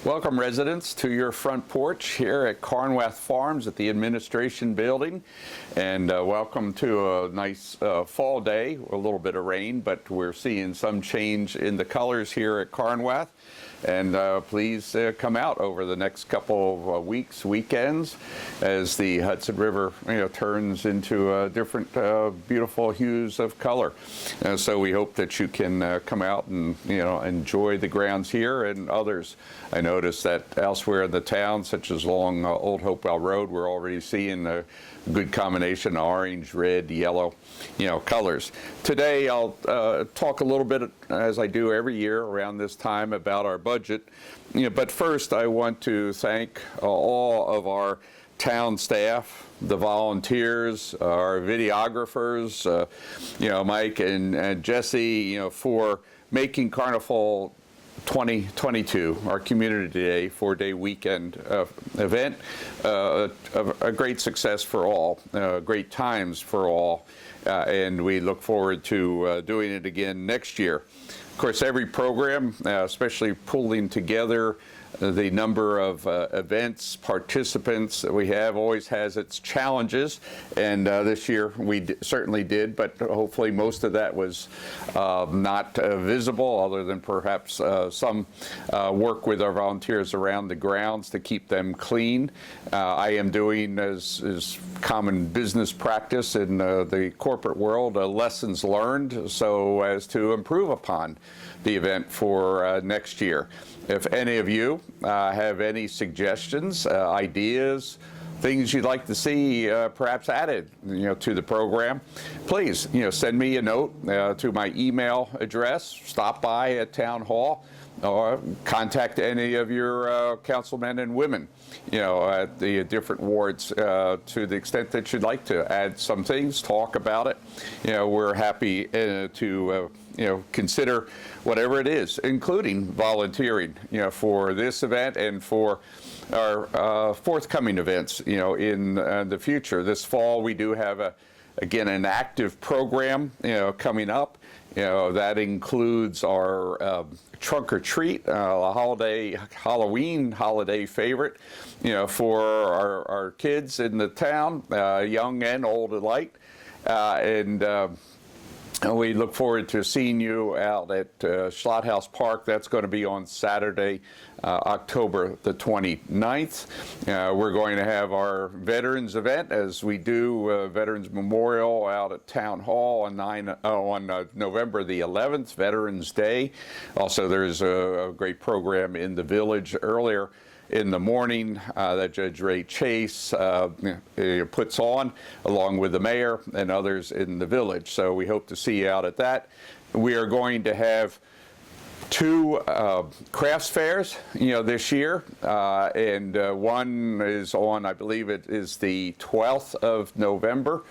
Welcome, residents, to your front porch here at Carnwath Farms at the Administration Building. And welcome to a nice fall day, a little bit of rain, but we're seeing some change in the colors here at Carnwath. And please come out over the next couple of weeks, weekends, as the Hudson River turns into different beautiful hues of color. So we hope that you can come out and enjoy the grounds here and others. I noticed that elsewhere in the town, such as along Old Hopewell Road, we're already seeing a good combination of orange, red, yellow, colors. Today I'll talk a little bit, as I do every year around this time, about our budget. But first I want to thank all of our town staff, the volunteers, our videographers, Mike and Jesse, for making Carnival 2022, our Community Day, 4-day weekend event, a great success for all, great times for all, and we look forward to doing it again next year. Of course, every program, especially pulling together the number of events, participants that we have, always has its challenges, and this year we certainly did, but hopefully most of that was not visible, other than perhaps some work with our volunteers around the grounds to keep them clean. I am doing, as is common business practice in the corporate world, lessons learned so as to improve upon the event for next year. If any of you have any suggestions, ideas, things you'd like to see perhaps added to the program, please send me a note to my email address, stop by at Town Hall, or contact any of your councilmen and women at the different wards to the extent that you'd like to add some things, talk about it. We're happy to consider whatever it is, including volunteering, for this event and for our forthcoming events, in the future. This fall, we do have again, an active program, coming up. That includes our trunk or treat, a Halloween holiday favorite, for our kids in the town, young and old alike, and we look forward to seeing you out at Schlothouse Park. That's going to be on Saturday, October the 29th. We're going to have our Veterans event, as we do Veterans Memorial out at Town Hall on November the 11th, Veterans Day. Also, there's a great program in the village earlier in the morning that Judge Ray Chase puts on, along with the mayor and others in the village. So we hope to see you out at that. We are going to have two crafts fairs, this year, and one is on, I believe it is the 12th of November,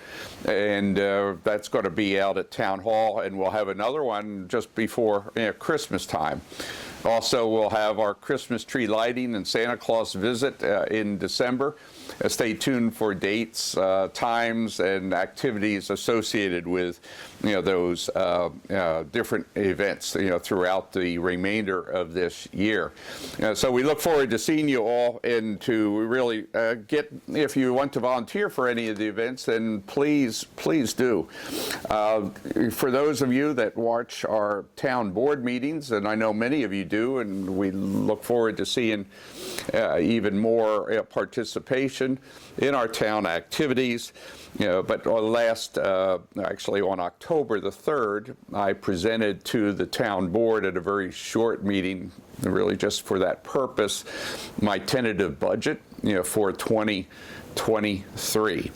and that's going to be out at Town Hall, and we'll have another one just before Christmas time. Also, we'll have our Christmas tree lighting and Santa Claus visit in December. Stay tuned for dates, times, and activities associated with those different events throughout the remainder of this year. So we look forward to seeing you all, and to really if you want to volunteer for any of the events, then please do. For those of you that watch our town board meetings, and I know many of you do, and we look forward to seeing even more participation in our town activities. But actually on October the 3rd, I presented to the town board at a very short meeting, really just for that purpose, my tentative budget for 2023.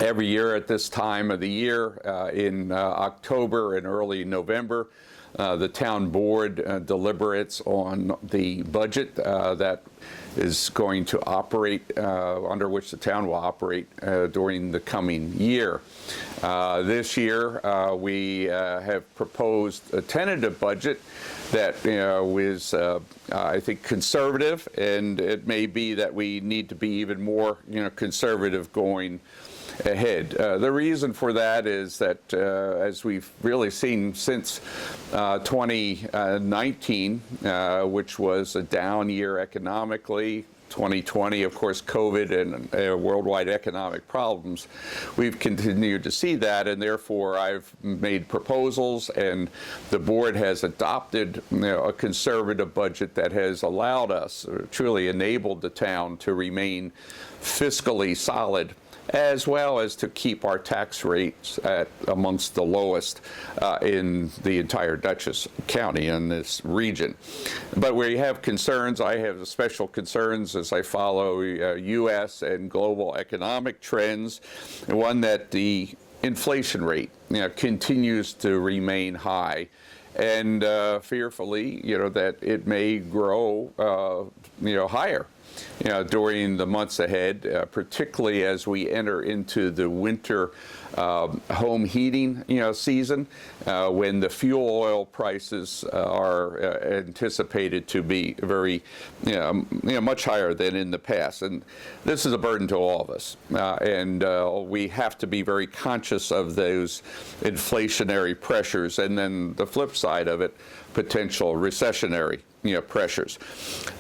Every year at this time of the year, in October and early November, the town board deliberates on the budget that is going to operate, under which the town will operate during the coming year. This year, we have proposed a tentative budget that is, I think, conservative, and it may be that we need to be even more conservative going ahead. The reason for that is that, as we've really seen since 2019, which was a down year economically, 2020, of course, COVID and worldwide economic problems, we've continued to see that, and therefore I've made proposals, and the board has adopted a conservative budget that has allowed us, truly enabled the town to remain fiscally solid, as well as to keep our tax rates at amongst the lowest in the entire Dutchess County in this region. But where you have concerns, I have special concerns as I follow U.S. and global economic trends. One, that the inflation rate continues to remain high, and fearfully, that it may grow, higher during the months ahead, particularly as we enter into the winter home heating season, when the fuel oil prices are anticipated to be very much higher than in the past. And this is a burden to all of us, and we have to be very conscious of those inflationary pressures, and then the flip side of it, potential recessionary pressures.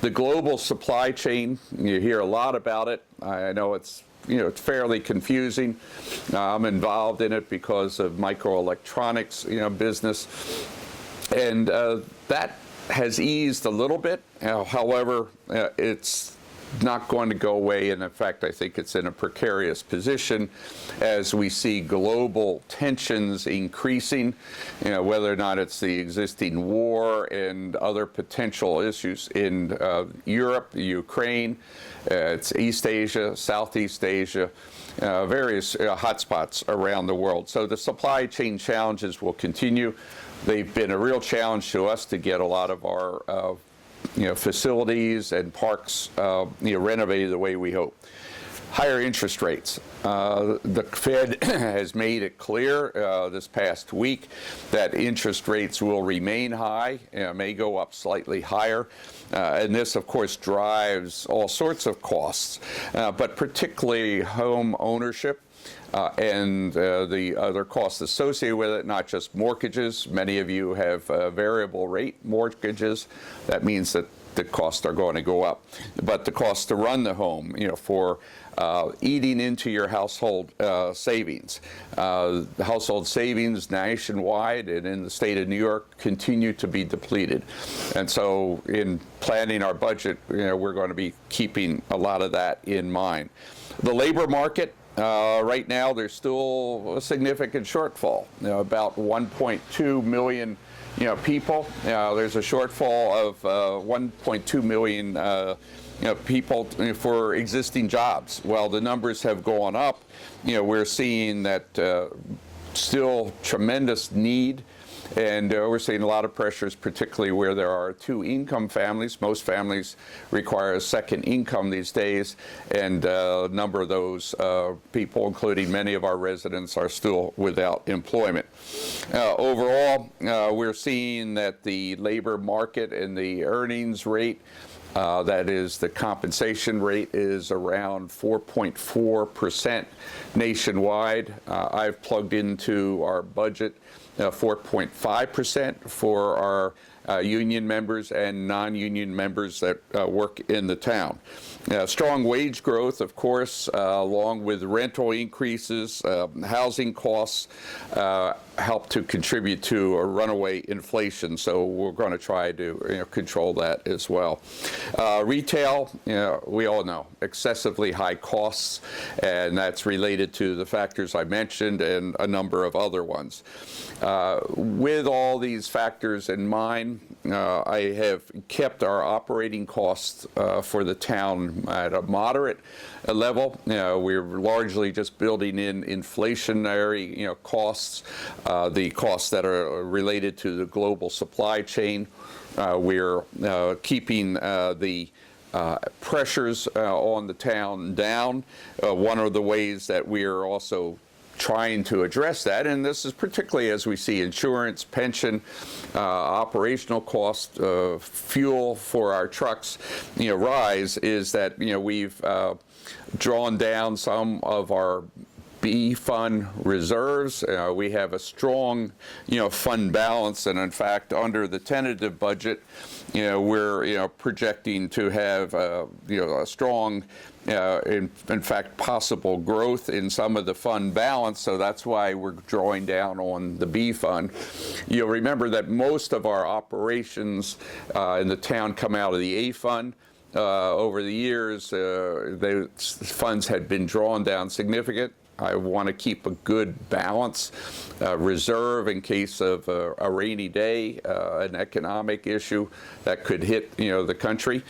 The global supply chain, you hear a lot about it. I know it's fairly confusing. I'm involved in it because of microelectronics business, and that has eased a little bit. However, it's not going to go away, and in fact, I think it's in a precarious position as we see global tensions increasing, whether or not it's the existing war and other potential issues in Europe, Ukraine, it's East Asia, Southeast Asia, various hotspots around the world. So the supply chain challenges will continue. They've been a real challenge to us to get a lot of our facilities and parks renovated the way we hope. Higher interest rates. The Fed has made it clear this past week that interest rates will remain high, may go up slightly higher. And this, of course, drives all sorts of costs, but particularly home ownership. And the other costs associated with it, not just mortgages. Many of you have variable rate mortgages. That means that the costs are going to go up. But the cost to run the home, for eating into your household savings. Household savings nationwide and in the state of New York continue to be depleted. And so in planning our budget, we're going to be keeping a lot of that in mind. The labor market. Right now, there's still a significant shortfall. About 1.2 million, people. There's a shortfall of 1.2 million, people for existing jobs. While the numbers have gone up, we're seeing that still tremendous need. And we're seeing a lot of pressures, particularly where there are two-income families. Most families require a second income these days, and a number of those people, including many of our residents, are still without employment. Overall, we're seeing that the labor market and the earnings rate, that is, the compensation rate, is around 4.4% nationwide. I've plugged into our budget 4.5% for our union members and non-union members that work in the town. Strong wage growth, of course, along with rental increases, housing costs, help to contribute to a runaway inflation. So we're going to try to control that as well. Retail, we all know, excessively high costs, and that's related to the factors I mentioned and a number of other ones. With all these factors in mind, I have kept our operating costs for the town at a moderate level. We're largely just building in inflationary, costs, the costs that are related to the global supply chain. We're keeping the pressures on the town down. One of the ways that we are also trying to address that, and this is particularly as we see insurance, pension, operational costs, fuel for our trucks, rise, is that we've drawn down some of our B fund reserves. We have a strong, fund balance, and in fact, under the tentative budget, we're, projecting to have, a strong, in fact, possible growth in some of the fund balance. So that's why we're drawing down on the B fund. You'll remember that most of our operations in the town come out of the A fund. Over the years, the funds had been drawn down significant. I want to keep a good balance, reserve in case of a rainy day, an economic issue that could hit, the country.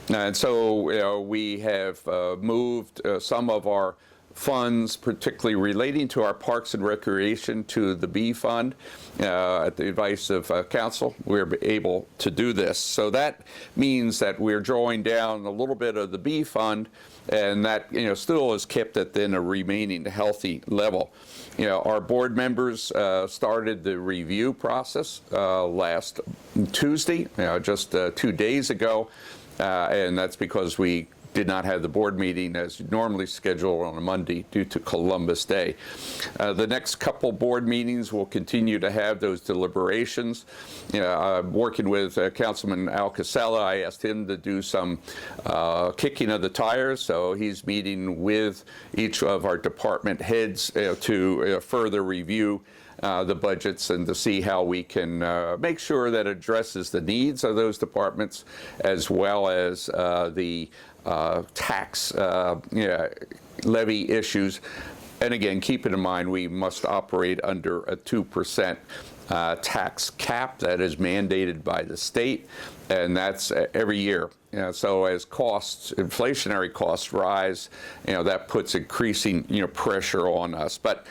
And so we have moved some of our funds, particularly relating to our parks and recreation, to the B fund. At the advice of council, we're able to do this. So that means that we're drawing down a little bit of the B fund, and that still is kept at then a remaining healthy level. Our board members started the review process last Tuesday, just 2 days ago, and that's because we did not have the board meeting as normally scheduled on a Monday due to Columbus Day. The next couple board meetings will continue to have those deliberations. Working with Councilman Al Casella, I asked him to do some kicking of the tires, so he's meeting with each of our department heads to further review the budgets and to see how we can make sure that it addresses the needs of those departments, as well as the tax levy issues. And again, keeping in mind, we must operate under a 2% tax cap that is mandated by the state, and that's every year. So as costs, inflationary costs rise, that puts increasing, pressure on us. But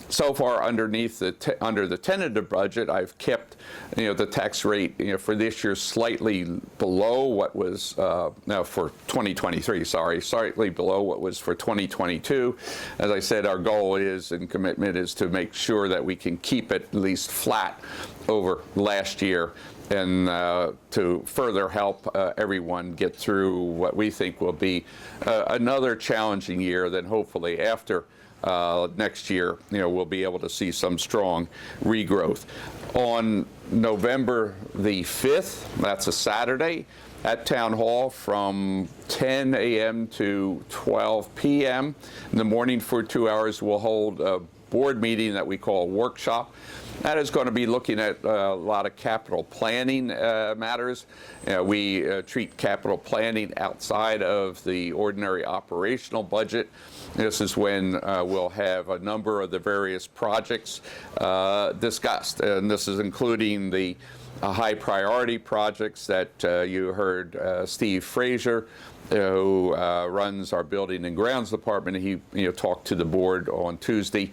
so far, under the tentative budget, I've kept, the tax rate, for this year slightly below what was for 2023. Slightly below what was for 2022. As I said, our goal is and commitment is to make sure that we can keep it at least flat over last year, and to further help everyone get through what we think will be another challenging year. Then hopefully after next year, we'll be able to see some strong regrowth. On November the 5th, that's a Saturday, at Town Hall from 10 a.m. to 12 p.m. in the morning for 2 hours, we'll hold a board meeting that we call a workshop. That is going to be looking at a lot of capital planning matters. We treat capital planning outside of the ordinary operational budget. This is when we'll have a number of the various projects discussed, and this is including the high priority projects that you heard Steve Frazier, who runs our building and grounds department. He talked to the board on Tuesday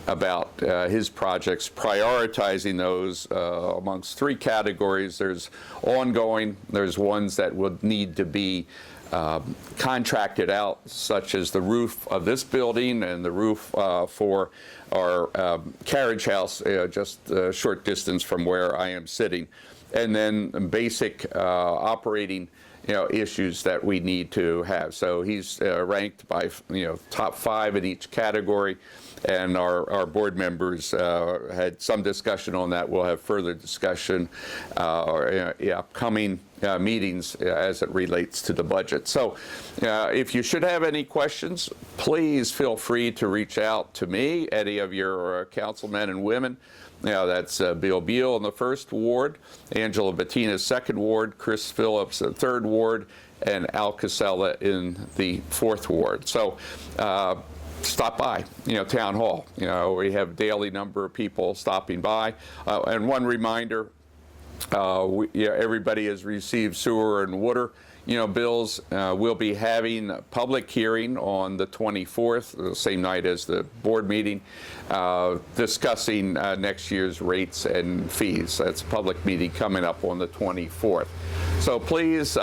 about his projects, prioritizing those amongst three categories. There's ongoing, there's ones that would need to be contracted out, such as the roof of this building and the roof for our carriage house, just a short distance from where I am sitting. And then basic operating issues that we need to have. So he's ranked by top 5 in each category, and our board members had some discussion on that. We'll have further discussion upcoming meetings as it relates to the budget. So if you should have any questions, please feel free to reach out to me, any of your councilmen and women. That's Bill Beal in the 1st Ward, Angela Bettina's 2nd Ward, Chris Phillips in 3rd Ward, and Al Casella in the 4th Ward. So stop by, Town Hall. We have a daily number of people stopping by. And one reminder, everybody has received sewer and water bills. We'll be having a public hearing on the 24th, the same night as the board meeting, discussing next year's rates and fees. That's a public meeting coming up on the 24th. So please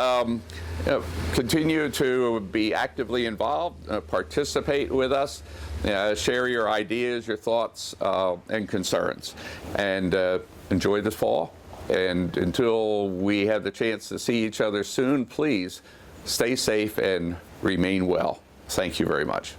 continue to be actively involved, participate with us, share your ideas, your thoughts, and concerns, and enjoy this fall. And until we have the chance to see each other soon, please stay safe and remain well. Thank you very much.